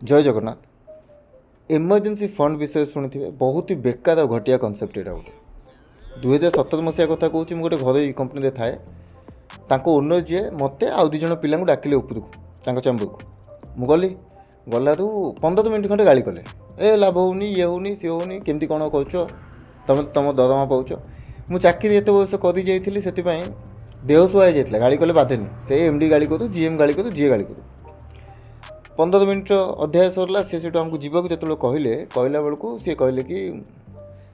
जय Jagannath. Emergency fund विषय शुणी बहुत ही बेकार और घटिया कनसेप्ट यहाँ गोटे 2017 मसीहा कथा कहूँ गोटे घर कंपनी थाए ओनर जी मत आउ दीज पिला डाकिले उपरक चेम्बर को मु गली गला 15 मिनट खंडे गाड़ी कले ए लाभ होनी ये होनी सी होनी केमती कौन कर तुम तुम दरमा पाच मु चाकरी एत वर्ष कर देहसुआ हो जाता गाड़ी कले बाधेनि से एमडी गाड़ी करूँ जीएम गाड़ी करूँ जी गाड़ी करूँ 15 मिनट अध्याय सरला सी आमको जीवाक जो कहला बेलू सी कहले कि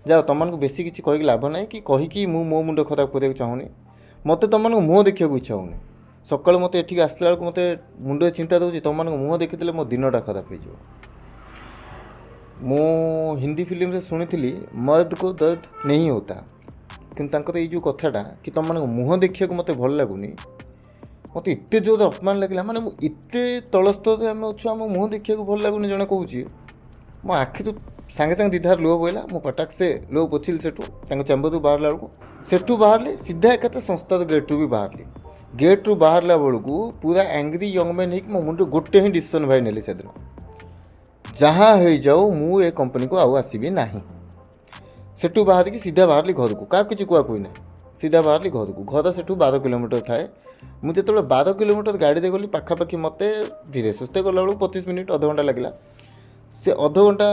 जाओ तुम बेसी किसी कहीकि लाभ ना कि कहीकि मो मुंड खराब करने चाहूनी मत तुम मुँह देखा इच्छा होनी सका मत ये आसला बेलू मत मुंडे चिंता दूसरी तुम मुँह देखी मो दिनटा खराब हो मु हिंदी फिल्म से शुणी मर्द को दर्द नहीं होता कि जो कथाटा कि तुम मुँह देखा मत भल लगुनि मत एत जोर अपमान लगे मैंने मुझे तल स्तर आम अच्छु आम मुँह देखा भल लगुनि जड़े कहूँ मो आखि तो सांगे सांगे दिधार लुह बोला मो पटाक से लुह पोछिली सेठू चेम्बर रू बाहर बेलू सेठू बाहर सीधा एक संस्था गेट रू भी बाहर गेट रू बाहर बेलू पूरा एंग्री यंग मैन हो मो मुंड गोटे ही डिसीजन भाई नेली से दिन जहाँ हो जाऊ मु ए कंपनी को आउ आसबि नहीं सेठू बाहर की सीधा बाहर घर को क्या किसी कहु ना सीधा बाहर घर को घर सेठू 12 किलोमीटर थाए मुझे 12 किलोमीटर गाड़ी दे गली पाखापाखि मत धीरे सुस्थे गला बेलू 25 मिनिट अध घंटा लगे से अध घंटा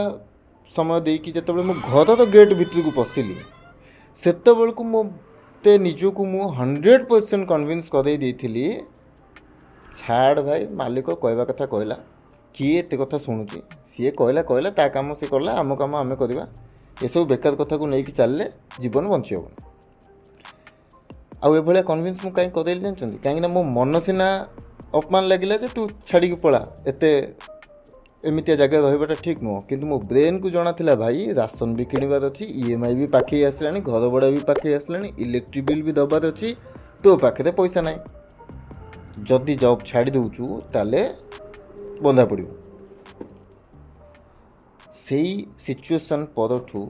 समय देकी जो मो घर गेट भितर को पशिली से मत निजक मु 100% कन्विन्स कर छाड़ भाई मालिक कहवा कथा कहला किए एत कथा शुणुची सी कहला ता काम सी कला आम कम आम करवा ये सब बेकार कथा को लेकिन चलले जीवन बंची हेबन आउ कन्विन्स मुझे कहीं कदेली जानते कहीं मो मन सीना अपमान लगे तू छाड़ी पला एत एमती जगह रहा ठीक नुह कि मो ब्रेन को जना था भाई राशन भी किणवार अच्छी ईएमआई भी पाखे आसला घर भड़ा भी पाखे आसला इलेक्ट्रिक बिल भी दबार अच्छी तो पाखे पैसा ना जदि जॉब छाड़ी दौचु ताले बंधा पड़ो से सिचुएशन परठू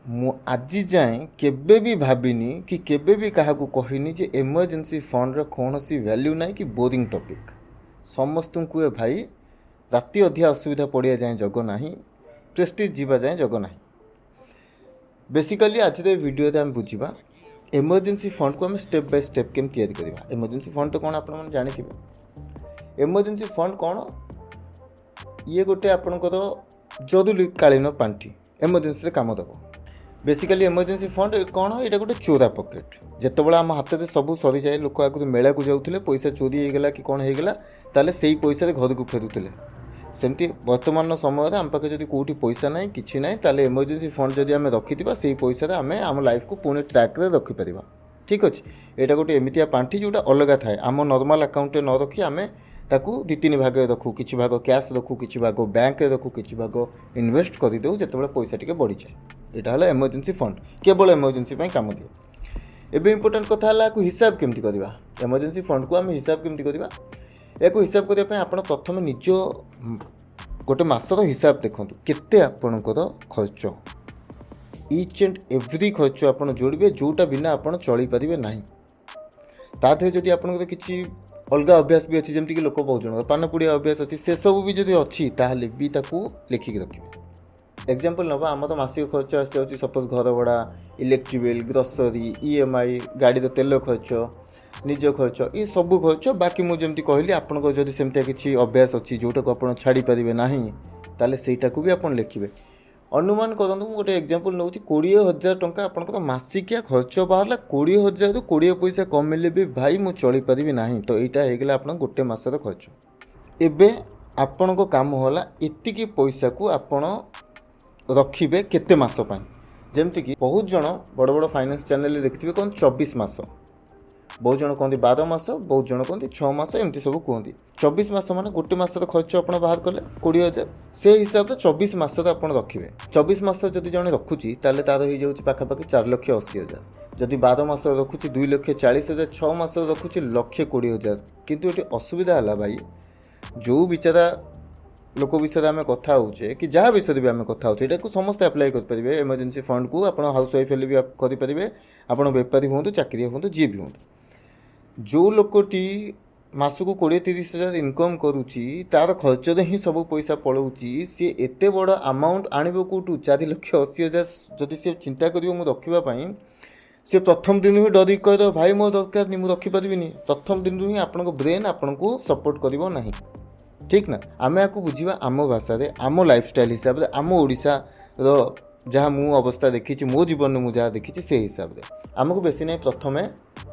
मु आज जाए केबे भी भाविनी कि केबे भी क्या कहनी जे इमरजेंसी फंड कौन सी वैल्यू ना कि बोरिंग टॉपिक समस्त को भाई राति अधिया असुविधा पड़िया जाए जग ना प्रेस्टीज जीवा जाए जग ना बेसिकली आज वीडियो आम बुझा इमरजेंसी फंड को आम स्टेप बाय स्टेप केम तैयारी करवा इमरजेंसी फंड तो कौन आप जानी इमरजेंसी फंड कौन ये गोटे आपणकर जरुरीकालीन पांठी इमरजेंसी काम दब बेसिकली इमरजेंसी फंड कौन ये गोटे चोरा पकेट जिते आम हाथ में सब सरी जाए लोक आगे मेला को जाऊे पैसा चोरी होगला कि कौन होगला ताले से पैसा घर को फेरुले सेमती वर्तमान समय आम पाखे जब कौटी पैसा ना कि ना ताले इमरजेंसी फंड जब आम रखी से पैसा आम आम लाइफ को पुणी ट्रैक रखिपर ठीक अच्छे यहाँ गोटे एमतिया पांठी जोटा अलग थाए आम नॉर्मल अकाउंट न रखी आम ताकू 2-3 भाग रखू कि भाग कैश रखू कि भाग बैंक रखू कि भाग इन्वेस्ट करदेव जो पैसा टी बढ़ी जाए यहाँ है इमरजेंसी फंड केवल इमरजेंसी काम दिए एवं इम्पोर्टाट कथा है हिसाब केमती करवा इमरजेंसी फंड को आम हिसाब केमती करवा या हिसाब करने आप प्रथम निज गोटे मासर हिसाब देखूँ केते आपणकर खर्च इच एंड एव्री खर्च आप जोड़े जोटा बिना आप चली पारे ना तादे जदि आपंकर किसी अलग अभ्यास भी अच्छी जमीक लोक बहुत जन पान पुड़िया अभ्यास अच्छी से सब भी जब अच्छी ताहले भी लिखिक रखिए एग्जांपल नवा आम तो मासिक खर्च आसी सपोज घर भड़ा इलेक्ट्रिक बिल ग्रोसरी ईएमआई गाड़ी तेल खर्च निज खर्च ये सब खर्च बाकी मुझे कहली आपंकर जब सेमती किसी अभ्यास अच्छी जोटा को आप छाड़ी पारे ना ताले सेटा को भी आप लिखिए अनुमान करूँ गोटे एग्जांपल नौ 20,000 टंका आपंकर मासिकिया खर्च बाहर 20,000 रु 20 पैसा कम मिले भी भाई मुझे चली पारि ना तो यहाँ होगला आप गोटे मसर खर्च एबे आपण काम होला एतिकी पैसा को आपण रखिबे केते मास पाई जेमती कि बहुत जन बड़ बड़ फाइनेंस चैनल देखिए कौन 24 मास बहुत जन कहते 12 मास बहुत जन कहते 6 मास एमती सब कहते 24 मास माने गोटे मासर खर्च आप बाहर कले 20,000 से हिसाब से 24 मास आप रखिए 24 मास जब जन रखुची तार हो पाखापाखि 4,80,000 जदि 12 मास रखुची 2,40,000 6 मास रखुची 1,20,000 किंतु ये असुविधा है भाई जो बेचारा लोक विषय आम कथा होचे कि जहाँ विषय भी आम कथा होचे को समस्त अप्लाई करेंगे इमरजेंसी फंड को आप हाउस वाइफ हेल्ले भी करेंगे आप बेपारी हूँ चाकरी हूँ जी भी हूँ जो लोकटी मासକୁ 20-30 हज़ार इनकम करुच्ची तार खर्चरे ही सब पैसा पलाऊँगी सी एत बड़ अमाउंट आणव कौटू 4,80,000 जदि सी चिंता कर रखापी सी प्रथम दिन ही डर कह भाई मोर दरकार नहीं मुझे रखिपारि प्रथम दिन ही आपण ब्रेन आपन को सपोर्ट करिवो नहीं ठीक ना। आमे आपको बुझा आम भाषा आम लाइफस्टाइल हिसाब से आम ओडिशा जहाँ मु अवस्था देखी मो जीवन में मुझे देखी से हिसाब से आमको बेसी नहीं प्रथम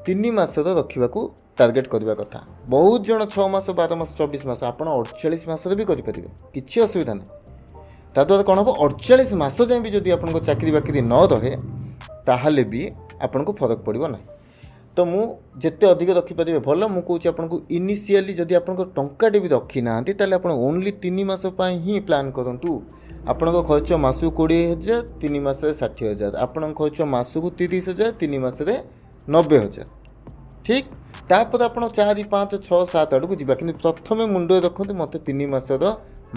3 मास रखा टार्गेट करने कथा। बहुत जन 6 मास 12 मास 24 मास आप 48 मास भी करेंगे किसी असुविधा नहीं। ताद्वारा कौन हम 48 मास जाए भी जब आप चाकरी बाकरी न रहे ताहले भी आपको फरक पड़ो ना। तो मुझे अधिक रखिपारे भल मु कौच आपको इनिशियली जदि आप टंकाटे भी रखी ना आप ओनली 3 मास ही प्लान करूँ। आपण खर्च मासू 20,000 3 मास 60,000 आपण खर्च मासू 30,000 3 मास 90,000 ठीक। तापर आप 4 5 6 7 आड़ को जी कि प्रथम मुंड रखते मत 3 मासर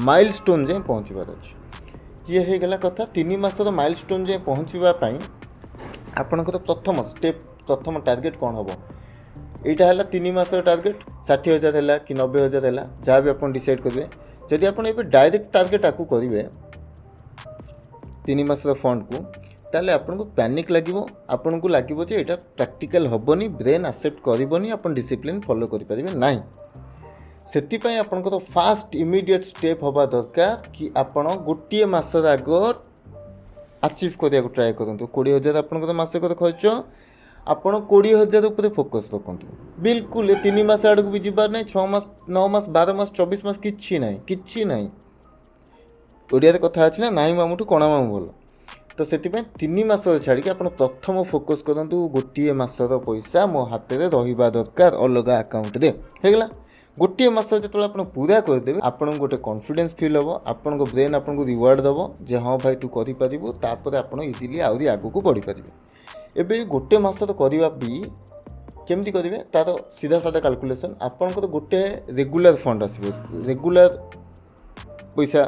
माइलस्टोन जाए पहुँचबार अच्छे ये हो गला कथा। 3 मासर माइलस्टोन जाए पहुँचापी आपणकर प्रथम स्टेप प्रथम टार्गेट कौन हम यहाँ है 3 मास टार्गेट 60,000 है कि 90,000 है जहाँ भी आप डिसाइड करेंगे। जदि आप डायरेक्ट टार्गेट आपको करेंगे 3 मासर फंड को ताले आपको पैनिक लगे आपको लगे जे यहाँ प्रैक्टिकल हेनी ब्रेन एक्सेप्ट करनी आप डिसिप्लिन फॉलो करें ना। से आपंकर फास्ट इमीडिएट स्टेप हवा दरकार कि आपण गोटे मासर आग अचीव करने को ट्राए करूँ। 20,000 आपंकर मासकर खर्च आप 20,000 उपर फोकस रखु बिल्कुल 3 मास आड़ को भी जीवार ना 6 मास 9 मास 12 मास 24 मास कि ना ओडिया कथा अच्छी ना नाई मामूठू कणा मामू भल। तो से 3 मास छाड़ी आप प्रथम फोकस करूँ गोटे मासर पैसा मो हाथ में रहा दरकार अलग अकाउंट रे होगला। गोटे मास जो आप पूरा करदे आपन गोटे कॉन्फिडेंस फील हम आपन ब्रेन आपको रिवार्ड दब जे हाँ भाई तू करूँ तापर आप इजिली आहरी आगू बढ़ी पारे। एबे गोटे मास करवा भी केमती करेंगे तार सीधा साधा कैलकुलेशन आपंकर गोटे रेगुलर फंड आसो रेगुलर पैसा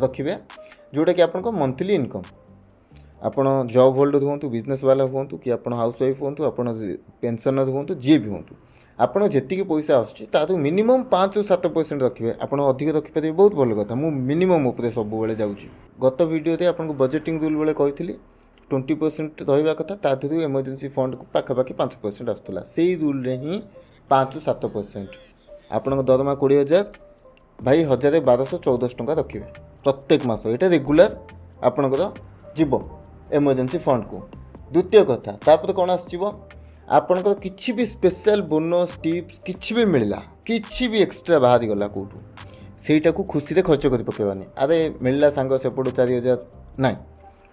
रखिए जोटा कि आपन मंथली इनकम आपण जॉब होल्डर हूँ बिजनेस वाला हूँ कि आप हाउस वाइफ हूँ आप पेंशनर हूँ जी भी हूँ आपड़ जी पैसा आसूँ मिनिमम 5-7% रखिए आप अधिक रखिपारे बहुत भल कथा। मु मिनिमम उपरे सब बेले जाऊँगी गत वीडियो आपको बजेटिंग रूल बेले कही 20% रहा कथा तादू इमरजेंसी फंड को पाखापाखि 5% आसूला से रूल ही 5-7% आपण दरमा 20,000 भाई 1,1214 टंका रखिए प्रत्येक मास ये रेगुलर आपणकर जीव इमरजेंसी फंड को। द्वितीय कथा तापर कौन आसो आपणकर किसी भी स्पेशल बोनस टिप्स किसी भी मिलला किसी भी एक्सट्रा बाहरी गला कौटू सेटा को खुशी रे खर्च कर पकेबानी अरे मिलला सांग सेपटू 4,000 ना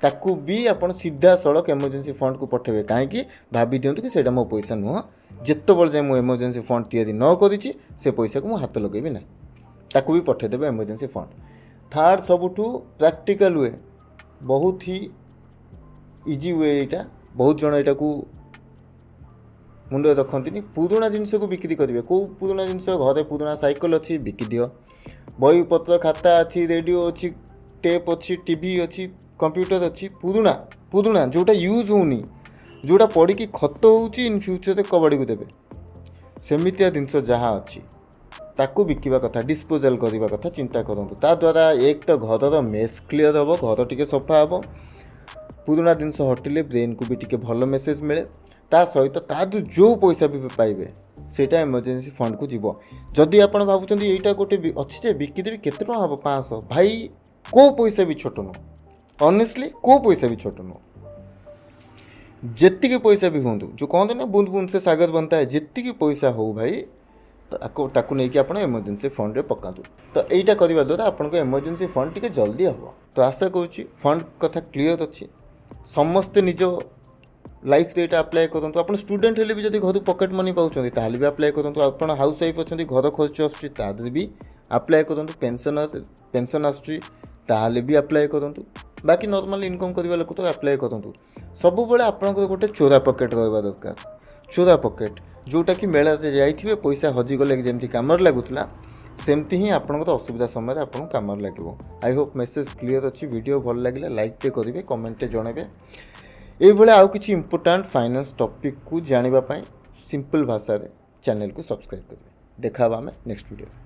ताकू भी आप सीधा सड़क इमरजेंसी फंड को पठेबे कहीं भाभी दिंतु कि सेटा मो पैसा नुह जिते बड़े जाए मुझे इमरजेंसी फंड तैयारी न करी से पैसा को हाथ लगेबी ना ताकू भी पठेदेवे इमरजेंसी फंड। थर्ड सबुठू प्रैक्टिकल वे बहुत ही इजी वे यहाँ बहुत जन यहाँ को मुंड रखती पुराणा जिनस को बिक्री करेंगे कौ पुराणा जिनस घरे पुराणा साइकिल अच्छी बिकी दियो बही पत्र खाता अच्छी रेडियो अच्छी टेप अच्छी टीवी अच्छी कंप्यूटर अच्छी पुराणा पुराणा जोटा यूज होनी जोटा पड़ी खत हो इन फ्यूचर कबाड़ी को देवे सेमितिया जिनस जहाँ अच्छी ताकू बिकिबा कथा डिस्पोजल करने कथा चिंता करूँ ता द्वारा एक तो घर मेस क्लीयर हम घर टी सफा हम पुराणा जिनस हटिले ब्रेन को भी टी भल मेसेज मिले ता सहित तादू जो पैसा भी पाइबे सेटा इमरजेंसी फंड को जीव। जदि आप भावुं यहाँ गोटे अच्छे बिकिदेवी केते टଙ୍କା हम 500 भाई को पैसा भी छोट नुह ऑनेस्टली को पैसा भी छोट नुह जेतिकी पैसा भी हूँ जो कहते ना बूंद बूंद से सागर बनता है जेतिकी पैसा हो भाई ताकू नहीं कि आप इमरजेंसी फंड रे पकातु तो यहीटा करने द्वारा आपको इमरजेंसी फंड टी जल्दी हम। तो आशा करुँची फंड कथा क्लीयर अच्छी समस्ते निज लाइफ यहाँ अप्लाई करूँ आप स्टूडेंट हेल्ले भी जब घर पकेट मनी पाँच ताल भी अप्लाई करूँ आप हाउस वाइफ अच्छा घर खर्च आसूँ भी अप्लाई करूँ पेंशन आसूँ भी अप्लाई करूँ बाकी नॉर्मल इनकम करने लोग तो अप्लाई करूँ सब बेले आपंकर गोटे चोरा पकेट रहा दरकार चोरा पकेट जोटा कि मेला जाइए पैसा हजिगले जमी कम लगुला सेमती ही आपंकर असुविधा समय आपको कम लगे। आई होप मेसेज क्लीयर अच्छी वीडियो भल लगे लाइक टे करेंगे कमेंट जनइबे ये आउ किसी इंपोर्टाट फाइनेंस टॉपिक को जानापी सिंपल भाषा चैनल को सब्सक्राइब करेंगे। ଦେଖା ହେବା ଆମେ ନେକ୍ସଟ ଭିଡ଼ିଓରେ।